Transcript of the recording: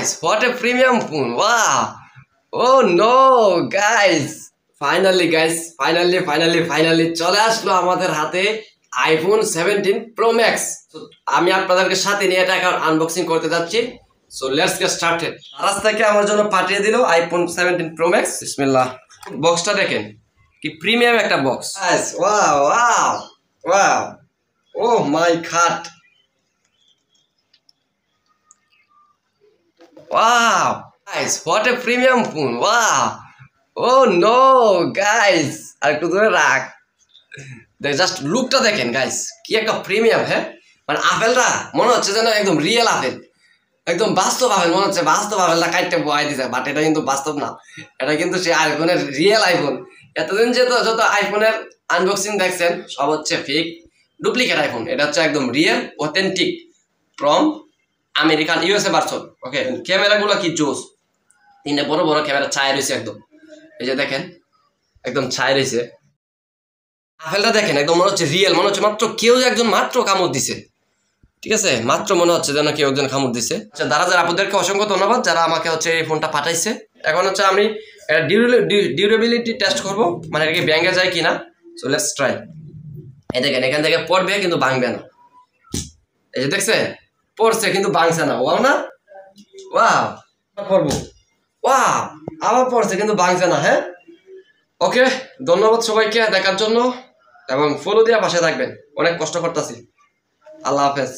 Guys, what a premium phone! Wow! Oh no, guys! Finally চলে আসলো আমাদের হাতে আইফোন 17 Pro Max। আমি আপনাদেরকে সাথে নিয়ে এটা এখন আনবক্সিং করতে যাচ্ছি। So let's get started. Daraz থেকে আমার জন্য পাঠিয়ে দিল আইফোন 17 Pro Max। বিসমিল্লাহ। বক্সটা দেখেন কি প্রিমিয়াম একটা box. Guys, wow! Oh my god! Wow! Guys, what a premium phone! Wow! Oh no, guys! আর একটু দূরে রাখ। জাস্ট লুকটা দেখেন গাইস, কি একটা প্রিমিয়াম। হ্যাঁ, মানে আপেলটা মনে হচ্ছে যেন একদম রিয়েল আপেল, একদম বাস্তব আপেল মনে হচ্ছে। বাস্তব আপেলটা কাটতে বয় দিছে, বাট এটা কিন্তু বাস্তব না, এটা কিন্তু সে আইফোনের রিয়েল আইফোন। এতদিন যত আইফোনের আনবক্সিং দেখছেন সব হচ্ছে ফেক, ডুপ্লিকেট আইফোন। এটা হচ্ছে একদম real authentic from American USA version. Okay, ক্যামেরাগুলো কি জোস, তিনটা বড় বড় ক্যামেরা ছায় রয়েছে একদম। এই যে দেখেন একদম ছায় রয়েছে। আপেলটা দেখেন একদম মনে হচ্ছে রিয়েল, মনে হচ্ছে মাত্র কেউ একজন মাত্র কামড় দিছে। ঠিক আছে, মাত্র মনে হচ্ছে যেন কেউ একজন কামড় দিছে। আচ্ছা, দারাজ আপনাদেরকে অসংখ্য ধন্যবাদ যারা আমাকে হচ্ছে এই ফোনটা পাঠাইছে। এখন হচ্ছে আমি ডিউরেবিলিটি টেস্ট করবো, মানে এটা কি ব্যাঙ্গে যায় কিনা। So let's try. এই দেখেন এখান থেকে পড়বে কিন্তু ভাঙবে না। এই যে দেখছে পড়ছে কিন্তু ভাঙছে না। ওয়াও না, ওয়াও পড়বো, ওয়াও আবার পড়ছে কিন্তু ভাঙছে না। হ্যাঁ, ওকে, ধন্যবাদ সবাইকে দেখার জন্য এবং ফলো দিয়ে পাশে থাকবেন। অনেক কষ্ট করতেছি। আল্লাহ হাফেজ।